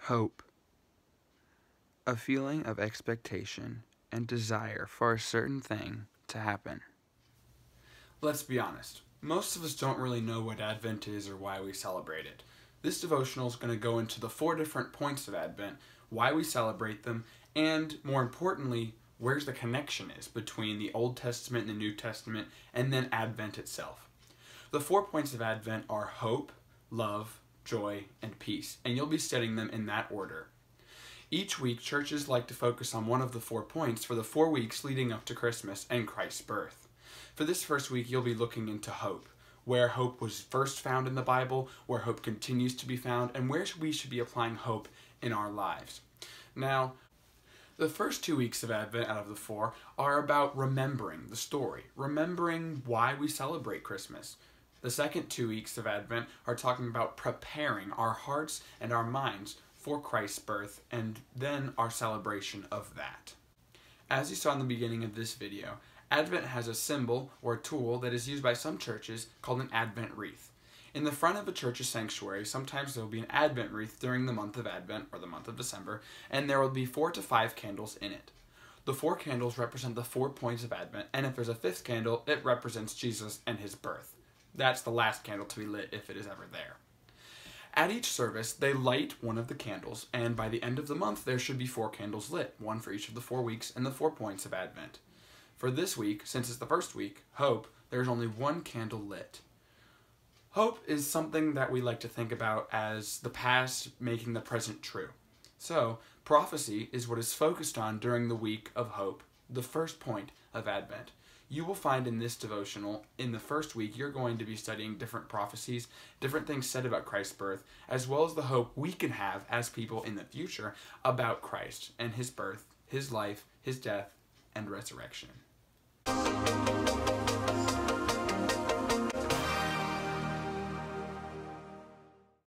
Hope, a feeling of expectation and desire for a certain thing to happen. Let's be honest, most of us don't really know what Advent is or why we celebrate it. This devotional is going to go into the 4 different points of Advent, why we celebrate them, and more importantly, where's the connection is between the Old Testament and the New Testament, and then Advent itself. The 4 points of Advent are hope, love, joy, and peace, and you'll be studying them in that order. Each week, churches like to focus on one of the 4 points for the 4 weeks leading up to Christmas and Christ's birth. For this first week, you'll be looking into hope, where hope was first found in the Bible, where hope continues to be found, and where we should be applying hope in our lives. Now, the first 2 weeks of Advent out of the 4 are about remembering the story, remembering why we celebrate Christmas. The second 2 weeks of Advent are talking about preparing our hearts and our minds for Christ's birth, and then our celebration of that. As you saw in the beginning of this video, Advent has a symbol or tool that is used by some churches called an Advent wreath. In the front of a church's sanctuary, sometimes there will be an Advent wreath during the month of Advent, or the month of December, and there will be 4 to 5 candles in it. The 4 candles represent the 4 points of Advent, and if there's a 5th candle, it represents Jesus and his birth. That's the last candle to be lit if it is ever there. At each service, they light one of the candles, and by the end of the month, there should be 4 candles lit, one for each of the 4 weeks and the 4 points of Advent. For this week, since it's the first week, Hope, there's only 1 candle lit. Hope is something that we like to think about as the past making the present true. So, prophecy is what is focused on during the week of Hope, the first point of Advent. You will find in this devotional, in the first week, you're going to be studying different prophecies, different things said about Christ's birth, as well as the hope we can have as people in the future about Christ and his birth, his life, his death, and resurrection.